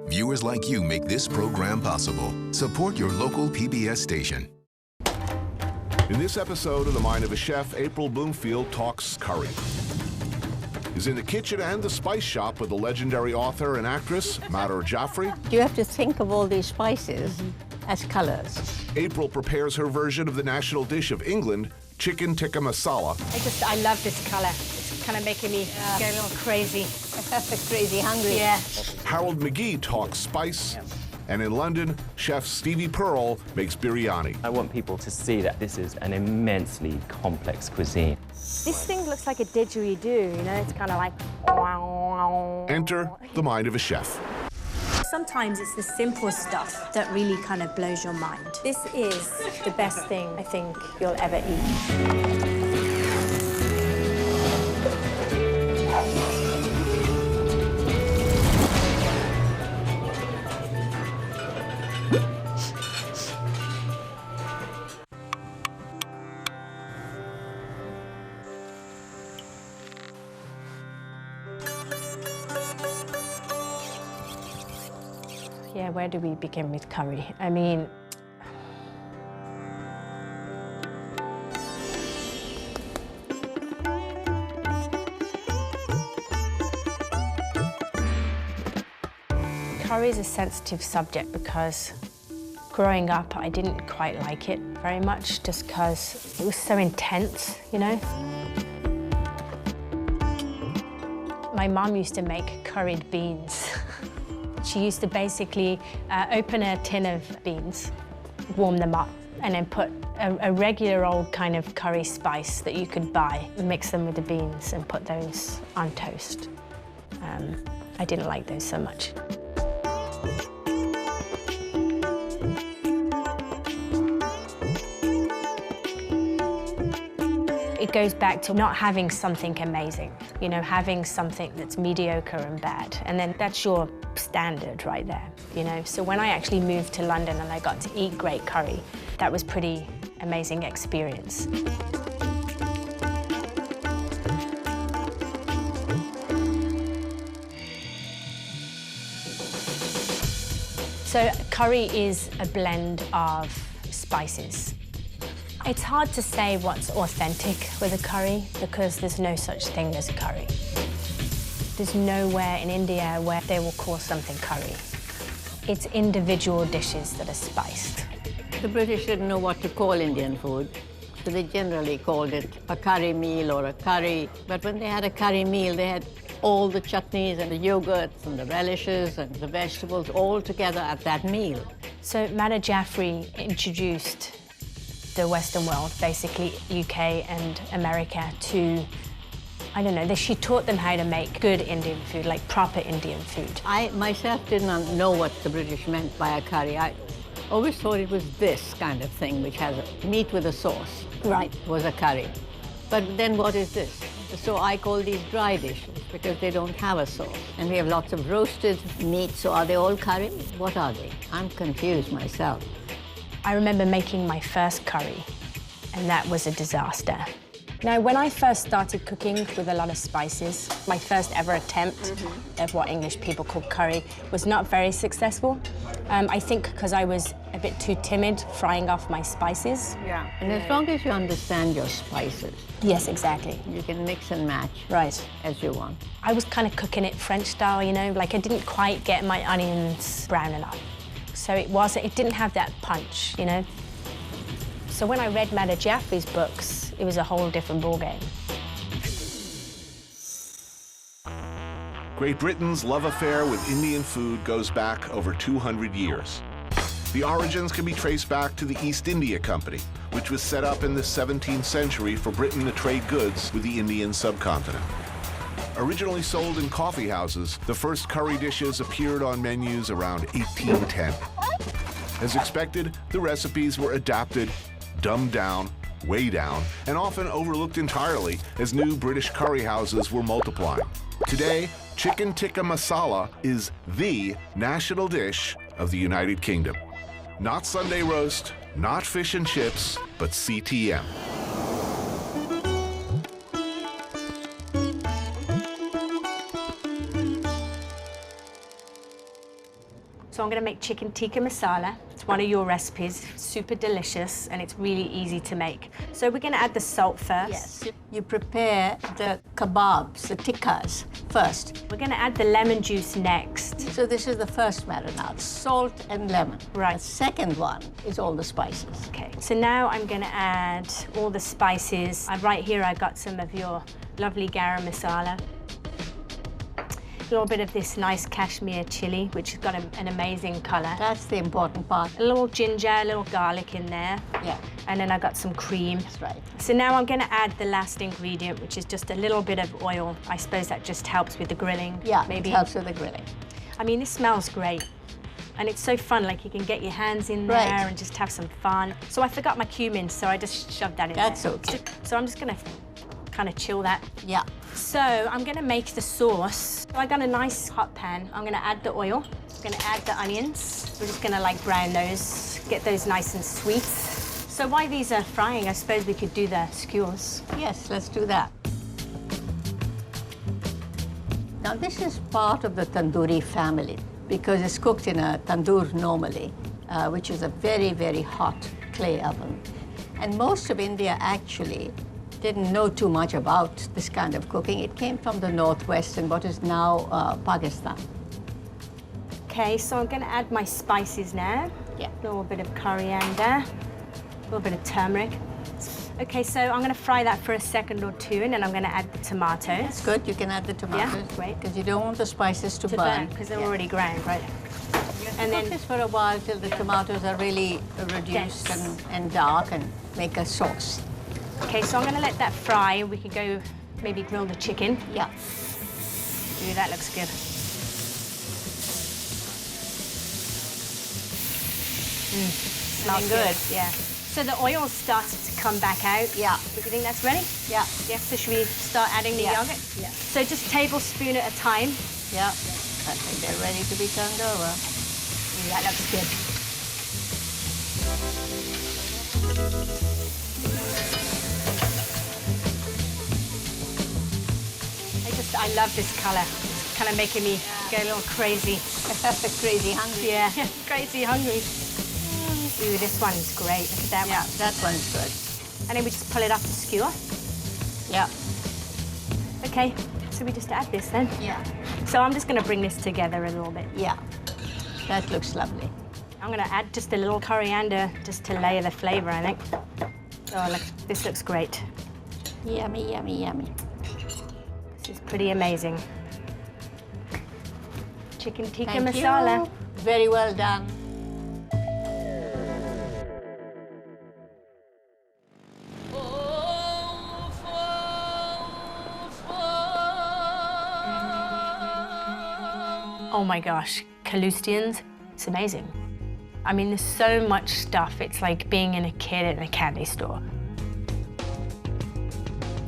Viewers like you make this program possible. Support your local PBS station. In this episode of The Mind of a Chef, April Bloomfield talks curry. Is in the kitchen and the spice shop with the legendary author and actress, Madhur Jaffrey. You have to think of all these spices as colors. April prepares her version of the national dish of England, chicken tikka masala. I love this color. It's kind of making me get a little crazy. Crazy hungry. Yeah. Harold McGee talks spice. And in London, chef Stevie Pearl makes biryani. I want people to see that this is an immensely complex cuisine. This thing looks like a didgeridoo, you know? It's kind of like... Enter The Mind of a Chef. Sometimes it's the simple stuff that really kind of blows your mind. This is the best thing I think you'll ever eat. Yeah, where do we begin with curry? I mean, curry is a sensitive subject because growing up, I didn't quite like it very much just because it was so intense, you know? My mum used to make curried beans. She used to basically open a tin of beans, warm them up, and then put a regular old kind of curry spice that you could buy, mix them with the beans and put those on toast. I didn't like those so much. It goes back to not having something amazing, you know, having something that's mediocre and bad, and then that's your standard right there, you know. So when I actually moved to London and I got to eat great curry, that was pretty amazing experience. So curry is a blend of spices. It's hard to say what's authentic with a curry because there's no such thing as a curry. There's nowhere in India where they will call something curry. It's individual dishes that are spiced. The British didn't know what to call Indian food, so they generally called it a curry meal or a curry. But when they had a curry meal, they had all the chutneys and the yogurts and the relishes and the vegetables all together at that meal. So Madhur Jaffrey introduced the Western world, basically UK and America, to, I don't know, she taught them how to make good Indian food, like proper Indian food. I myself did not know what the British meant by a curry. I always thought it was this kind of thing, which has a meat with a sauce. Right. Was a curry. But then what is this? So I call these dry dishes because they don't have a sauce. And we have lots of roasted meat, so are they all curry? What are they? I'm confused myself. I remember making my first curry, and that was a disaster. Now, when I first started cooking with a lot of spices, my first ever attempt of what English people call curry was not very successful. I think because I was a bit too timid frying off my spices. Yeah. And as long as you understand your spices. Yes, exactly. You can mix and match. Right. As you want. I was kind of cooking it French style, you know, like I didn't quite get my onions brown enough. So it didn't have that punch, you know. So when I read Madhur Jaffrey's books, it was a whole different ballgame. Great Britain's love affair with Indian food goes back over 200 years. The origins can be traced back to the East India Company, which was set up in the 17th century for Britain to trade goods with the Indian subcontinent. Originally sold in coffee houses, the first curry dishes appeared on menus around 1810. As expected, the recipes were adapted, dumbed down, way down, and often overlooked entirely as new British curry houses were multiplying. Today, chicken tikka masala is the national dish of the United Kingdom. Not Sunday roast, not fish and chips, but CTM. So I'm going to make chicken tikka masala. It's one of your recipes, super delicious, and it's really easy to make. So we're going to add the salt first. Yes. You prepare the kebabs, the tikkas, first. We're going to add the lemon juice next. So this is the first marinade, salt and lemon. Right. The second one is all the spices. Okay, so now I'm going to add all the spices. Right here I got some of your lovely garam masala. A little bit of this nice Kashmir chili, which has got an amazing color. That's the important part. A little ginger, a little garlic in there. Yeah. And then I got some cream. That's right. So now I'm going to add the last ingredient, which is just a little bit of oil. I suppose that just helps with the grilling. Yeah, maybe. it helps with the grilling. I mean, this smells great. And it's so fun, like you can get your hands in there Right. and just have some fun. So I forgot my cumin, so I just shoved that in That's there. okay. So I'm just going to kind of chill that. Yeah. So I'm going to make the sauce. So I got a nice hot pan. I'm going to add the oil. I'm going to add the onions. We're just going to like brown those, get those nice and sweet. So while these are frying, I suppose we could do the skewers. Yes, let's do that. Now this is part of the tandoori family because it's cooked in a tandoor normally, which is a very, very hot clay oven. And most of India actually didn't know too much about this kind of cooking. It came from the northwest in what is now Pakistan. Okay, so I'm going to add my spices now. Yeah. A little bit of coriander, a little bit of turmeric. Okay, so I'm going to fry that for a second or two, and then I'm going to add the tomatoes. That's good. You can add the tomatoes. Yeah, great. Because you don't want the spices to To burn. because they're Yeah. already ground, right? And then cook this for a while till the tomatoes are really reduced Dense. and dark and make a sauce. Okay, so I'm going to let that fry. We could go maybe grill the chicken. Yeah. Ooh, that looks good. Smells good. Yeah. So the oil started to come back out. Yeah. Do you think that's ready? Yeah. Yeah, so should we start adding the Yeah. yogurt? Yeah. So just tablespoon at a time. Yeah. I think they're ready to be turned over. Ooh, that looks good. I love this color. It's kind of making me go a little crazy. Crazy hungry. Yeah, crazy hungry. Ooh, this one's great. Look at that Yeah, one. that one's good. And then we just pull it off the skewer. Yeah. Okay, so we just add this then. Yeah. So I'm just going to bring this together a little bit. Yeah. That looks lovely. I'm going to add just a little coriander just to layer the flavor, I think. Oh, look, this looks great. Yummy, yummy, yummy. This is pretty amazing. Chicken tikka Thank masala. you. Very well done. Oh my gosh, Kalustyan's, it's amazing. I mean, there's so much stuff. It's like being in a kid in a candy store.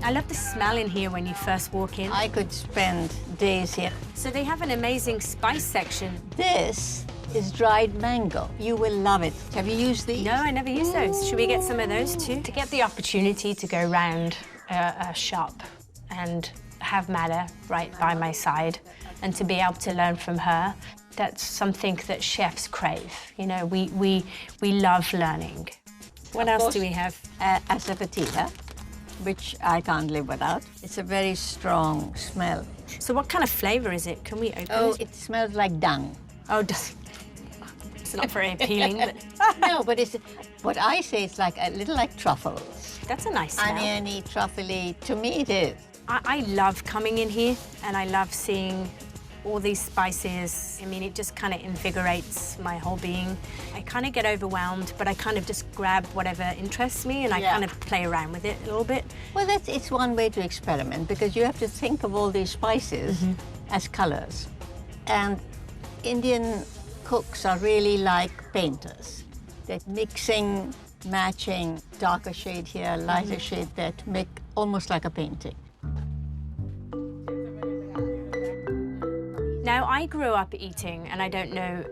I love the smell in here when you first walk in. I could spend days here. So they have an amazing spice section. This is dried mango. You will love it. Have you used these? No, I never use those. Should we get some of those too? To get the opportunity to go round a shop and have Mada right by my side and to be able to learn from her, that's something that chefs crave. You know, we love learning. What Of else course, do we have? Asafoetida, which I can't live without. It's a very strong smell. So what kind of flavor is it? Can we open Oh, it? it smells like dung. Oh, it's not very appealing, but No, but it's what I say. It's like a little like truffles. that's a nice smell. Oniony, truffly. To me, it is. I love coming in here and I love seeing all these spices. I mean, it just kind of invigorates my whole being. I kind of get overwhelmed, but I kind of just grab whatever interests me and I Yeah. kind of play around with it a little bit. Well, it's one way to experiment because you have to think of all these spices as colors. And Indian cooks are really like painters. They're mixing, matching, darker shade here, lighter shade there to make almost like a painting. Now, I grew up eating, and I don't know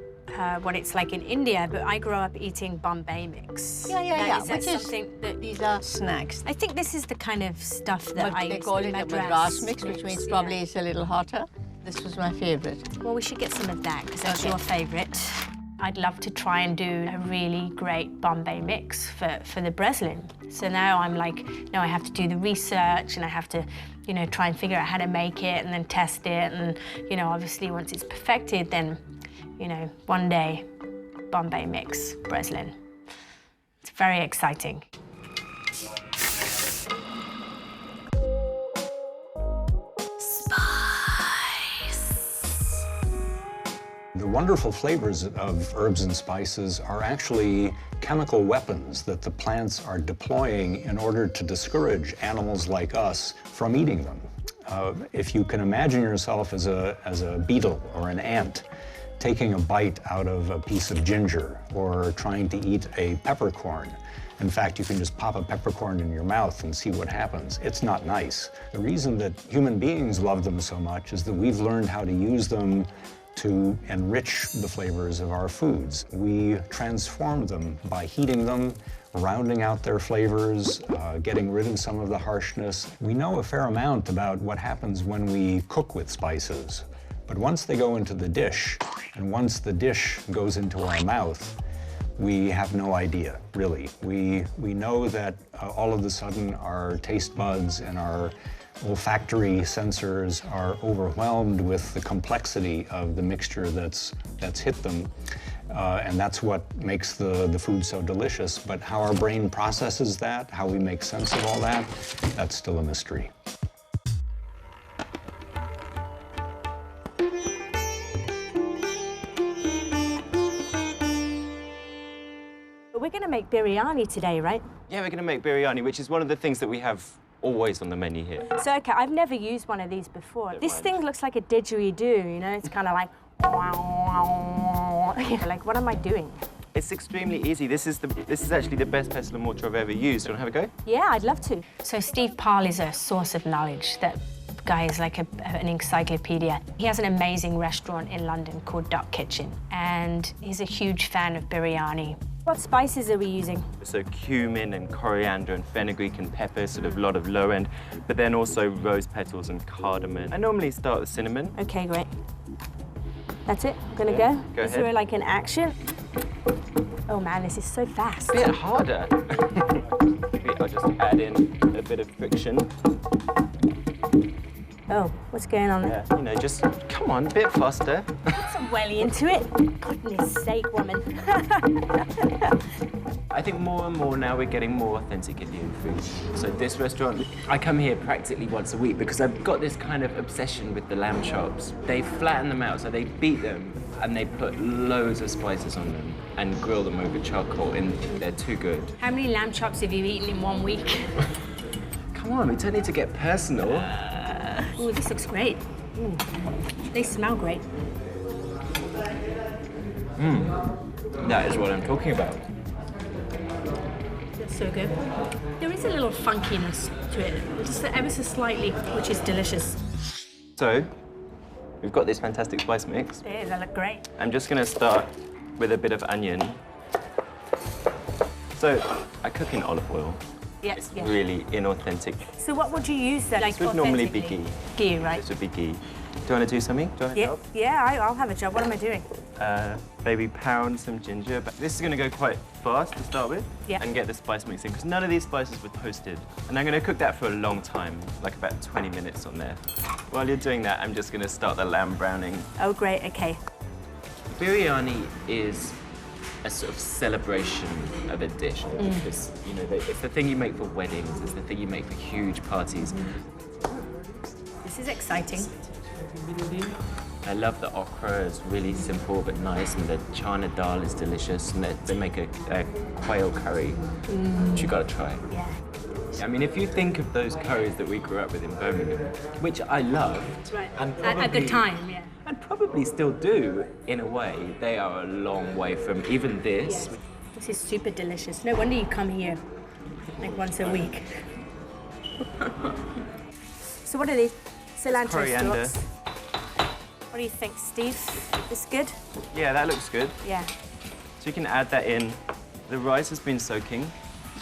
what it's like in India, but I grew up eating Bombay mix. Yeah. Now, is that Which is, something that... these are snacks. I think this is the kind of stuff that But I they use call in it a Madras Madras mix, which means yeah. probably it's a little hotter. This was my favorite. Well, we should get some of that, because that's Okay. your favorite. I'd love to try and do a really great Bombay mix for the breslin. So now I'm like, no, I have to do the research, and I have to, you know, try and figure out how to make it and then test it. And, you know, obviously once it's perfected, then, you know, one day, Bombay mix breslin. It's very exciting. The wonderful flavors of herbs and spices are actually chemical weapons that the plants are deploying in order to discourage animals like us from eating them. If you can imagine yourself as a beetle or an ant taking a bite out of a piece of ginger or trying to eat a peppercorn, in fact, you can just pop a peppercorn in your mouth and see what happens. It's not nice. The reason that human beings love them so much is that we've learned how to use them to enrich the flavors of our foods. We transform them by heating them, rounding out their flavors, getting rid of some of the harshness. We know a fair amount about what happens when we cook with spices. But once they go into the dish, and once the dish goes into our mouth, we have no idea, really. We know that all of a sudden our taste buds and our olfactory sensors are overwhelmed with the complexity of the mixture that's hit them. And that's what makes the food so delicious. But how our brain processes that, how we make sense of all that, that's still a mystery. We're going to make biryani today, right? Yeah, we're going to make biryani, which is one of the things that we have always on the menu here. So, okay, I've never used one of these before. This thing looks like a didgeridoo, you know? It's kind of like, like, what am I doing? It's extremely easy. This is actually the best pestle and mortar I've ever used. Do you want to have a go? Yeah, I'd love to. So Steve Parle is a source of knowledge. That guy is like an encyclopedia. He has an amazing restaurant in London called Duck Kitchen, and he's a huge fan of biryani. What spices are we using? So cumin and coriander and fenugreek and pepper, sort of a lot of low end, but then also rose petals and cardamom. I normally start with cinnamon. Okay, great. That's it? Gonna Yeah, go? go Is ahead. there like an action? Oh man, this is so fast. A bit harder. Maybe I'll just add in a bit of friction. Oh, what's going on there? Yeah, you know, just come on, a bit faster. Put some welly into it. Goodness sake, woman. I think more and more now we're getting more authentic Indian food. So this restaurant, I come here practically once a week because I've got this kind of obsession with the lamb chops. They flatten them out, so they beat them and they put loads of spices on them and grill them over charcoal, and they're too good. How many lamb chops have you eaten in 1 week? Come on, we don't need to get personal. Oh, this looks great. They smell great. That is what I'm talking about. That's so good. There is a little funkiness to it, just ever so slightly, which is delicious. So, we've got this fantastic spice mix. Yeah, they look great. I'm just going to start with a bit of onion. So, I cook in olive oil. Yes, yes. Really inauthentic. So what would you use then? This would normally be authentically? ghee. Ghee, right? This would be ghee. Do you want to do something? Do you want to Yeah, help? yeah, I'll have a job. What am I doing? Maybe pound some ginger. But this is going to go quite fast to start with. Yeah. And get the spice mix in, because none of these spices were toasted. And I'm going to cook that for a long time, like about 20 minutes on there. While you're doing that, I'm just going to start the lamb browning. Oh, great, okay. Biryani is a sort of celebration of a dish, because you know it's the thing you make for weddings, it's the thing you make for huge parties. This is exciting. I love the okra, it's really simple but nice, and the chana dal is delicious, and they make a quail curry, which you gotta try. Yeah. I mean, if you think of those curries that we grew up with in Birmingham, which I loved, Right. and At the time, yeah. and probably still do in a way, they are a long way from even this. This is super delicious. No wonder you come here like once a week. So what are these? Cilantro Coriander. stalks. What do you think, Steve? This good? Yeah, that looks good. Yeah. So you can add that in. The rice has been soaking.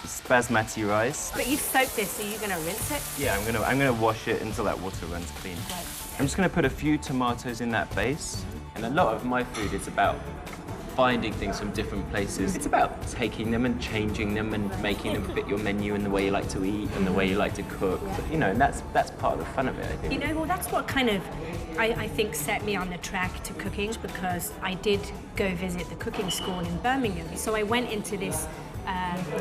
It's basmati rice. But you've soaked this, so you're gonna rinse it? Yeah, I'm gonna wash it until that water runs clean. Right. I'm just going to put a few tomatoes in that base. And a lot of my food is about finding things from different places. It's about taking them and changing them and making them fit your menu and the way you like to eat and the way you like to cook. But, you know, and that's part of the fun of it, I think. You know, well, that's what kind of, I think, set me on the track to cooking, because I did go visit the cooking school in Birmingham. So I went into this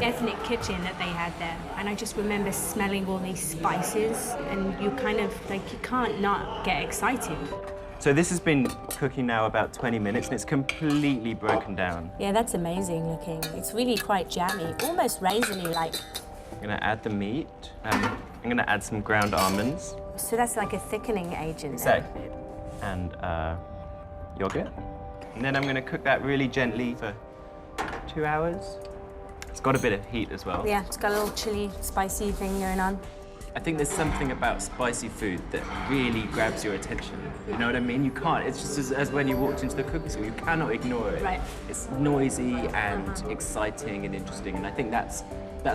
ethnic kitchen that they had there, and I just remember smelling all these spices, and you kind of, like, you can't not get excited. So this has been cooking now about 20 minutes, and it's completely broken down. Yeah, that's amazing looking. It's really quite jammy, almost raisiny like. I'm going to add the meat. I'm going to add some ground almonds. So that's like a thickening agent. Exactly. And yogurt. And then I'm going to cook that really gently for 2 hours. It's got a bit of heat as well. Yeah, it's got a little chili, spicy thing going on. I think there's something about spicy food that really grabs your attention. You know what I mean? You can't. It's just as when you walked into the cooking school, you cannot ignore it. Right. It's noisy and exciting and interesting, and I think that's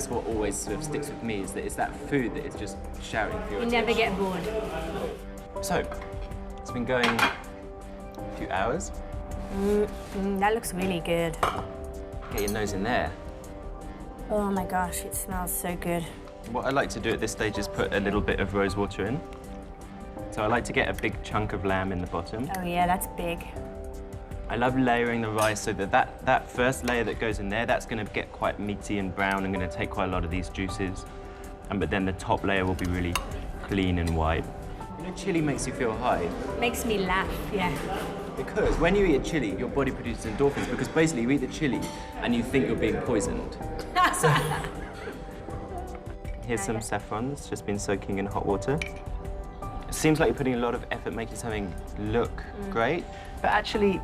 what always sort of sticks with me, is that it's that food that is just shouting for your attention. Never get bored. So, it's been going a few hours. That looks really good. Get your nose in there. Oh my gosh, it smells so good. What I like to do at this stage is put a little bit of rose water in. So I like to get a big chunk of lamb in the bottom. Oh yeah, that's big. I love layering the rice so that first layer that goes in there, that's going to get quite meaty and brown and going to take quite a lot of these juices. But then the top layer will be really clean and wide. You know, chili makes you feel high. Makes me laugh, yeah. Because when you eat a chili, your body produces endorphins, because basically you eat the chili and you think you're being poisoned. So, here's some saffron that's just been soaking in hot water. It seems like you're putting a lot of effort making something look great, but actually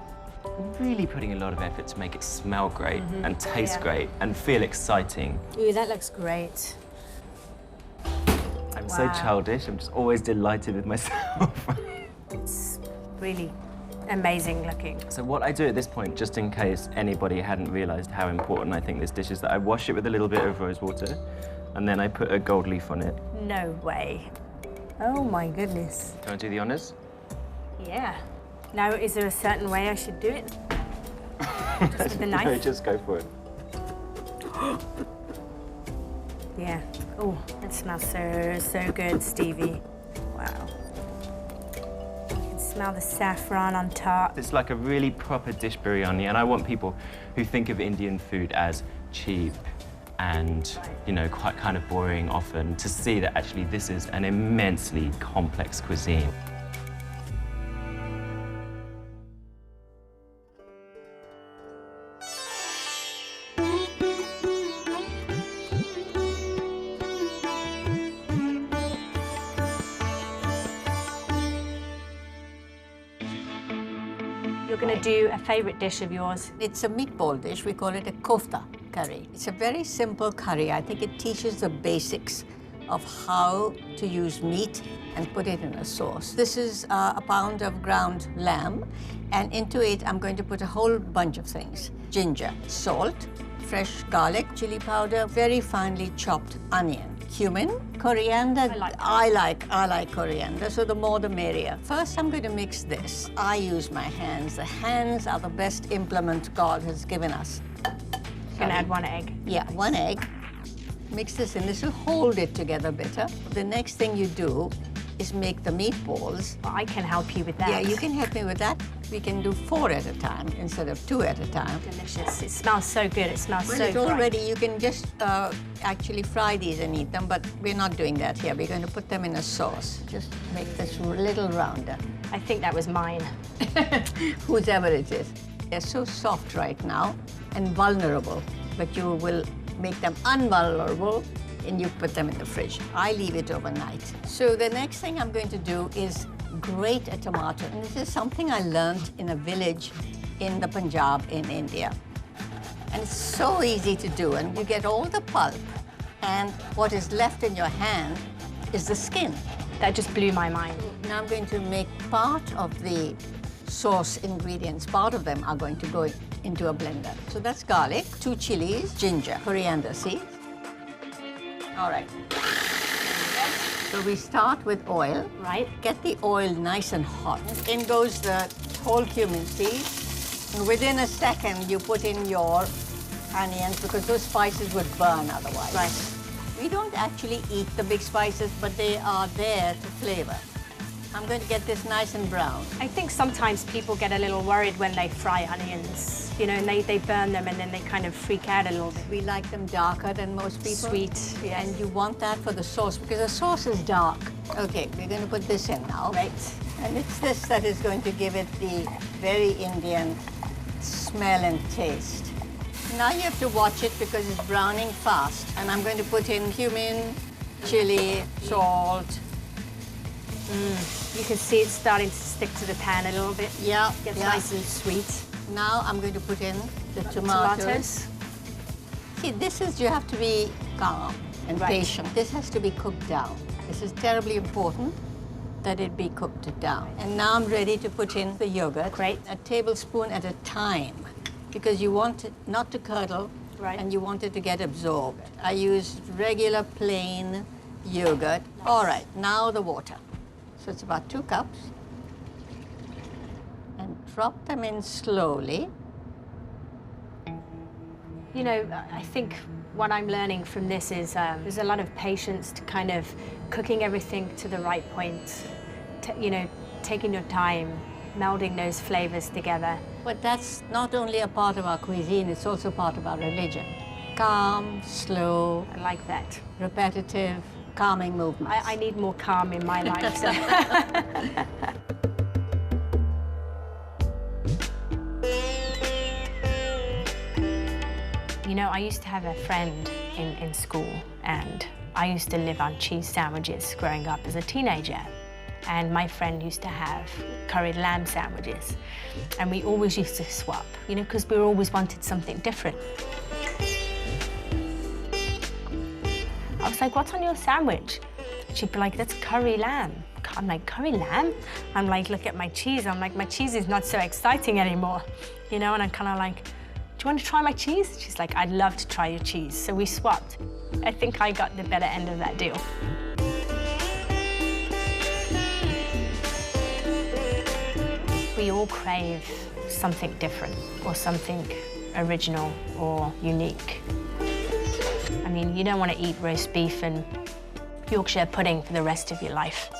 really putting a lot of effort to make it smell great and taste great and feel exciting. Ooh, that looks great. I'm so childish, I'm just always delighted with myself. It's really amazing looking. So what I do at this point, just in case anybody hadn't realized how important I think this dish is, that I wash it with a little bit of rose water, and then I put a gold leaf on it. No way. Oh my goodness. Do you want to do the honors? Yeah. Now, is there a certain way I should do it? Just with the knife? No, just go for it. Yeah. Oh, that smells so good, Stevie. Wow. You can smell the saffron on top. It's like a really proper dish biryani, and I want people who think of Indian food as cheap and, you know, quite kind of boring often, to see that actually this is an immensely complex cuisine. You're going to do a favorite dish of yours. It's a meatball dish. We call it a kofta curry. It's a very simple curry. I think it teaches the basics of how to use meat and put it in a sauce. This is a pound of ground lamb, and into it I'm going to put a whole bunch of things. Ginger, salt, fresh garlic, chili powder, very finely chopped onion, cumin, coriander. I like coriander, so the more the merrier. First, I'm going to mix this. I use my hands. The hands are the best implement God has given us. You're going to add 1 egg. Yeah, 1 egg. Mix this in. This will hold it together better. The next thing you do is make the meatballs. Well, I can help you with that. Yeah, you can help me with that. We can do 4 at a time instead of 2 at a time. Delicious. It smells so good. It smells Well, so it's good. already, you can just actually fry these and eat them, but we're not doing that here. We're going to put them in a sauce. Just make this a little rounder. I think that was mine. Whoever it is. They're so soft right now and vulnerable, but you will make them unvulnerable and you put them in the fridge. I leave it overnight. So the next thing I'm going to do is grate a tomato. And this is something I learned in a village in the Punjab in India. And it's so easy to do. And you get all the pulp, and what is left in your hand is the skin. That just blew my mind. Now I'm going to make part of the sauce ingredients. Part of them are going to go into a blender. So that's garlic, 2 chilies, ginger, coriander seeds. All right. So we start with oil. Right. Get the oil nice and hot. In goes the whole cumin seeds. And within a second, you put in your onions because those spices would burn otherwise. Right. We don't actually eat the big spices, but they are there to flavor. I'm going to get this nice and brown. I think sometimes people get a little worried when they fry onions, you know, and they burn them and then they kind of freak out a little bit. We like them darker than most people. Sweet, yes. And you want that for the sauce because the sauce is dark. Okay, we're going to put this in now. Right. And it's this that is going to give it the very Indian smell and taste. Now you have to watch it because it's browning fast. And I'm going to put in cumin, chili, salt. You can see it starting to stick to the pan a little bit. Yeah, Gets yeah. nice and sweet. Now I'm going to put in the tomatoes. See, this is, you have to be calm and Right. patient. This has to be cooked down. This is terribly important that it be cooked down. And now I'm ready to put in the yogurt. Great. A tablespoon at a time, because you want it not to curdle, Right. and you want it to get absorbed. I use regular plain yogurt. All right, now the water. So it's about 2 cups. And drop them in slowly. You know, I think what I'm learning from this is there's a lot of patience to kind of cooking everything to the right point, you know, taking your time, melding those flavors together. But that's not only a part of our cuisine, it's also part of our religion. Calm, slow, I like that. repetitive, calming movements. I need more calm in my life. So. You know, I used to have a friend in school, and I used to live on cheese sandwiches growing up as a teenager. And my friend used to have curried lamb sandwiches. And we always used to swap, you know, because we always wanted something different. I was like, what's on your sandwich? She'd be like, that's curry lamb. I'm like, curry lamb? I'm like, look at my cheese. I'm like, my cheese is not so exciting anymore. You know, and I'm kind of like, do you want to try my cheese? She's like, I'd love to try your cheese. So we swapped. I think I got the better end of that deal. We all crave something different or something original or unique. I mean, you don't want to eat roast beef and Yorkshire pudding for the rest of your life.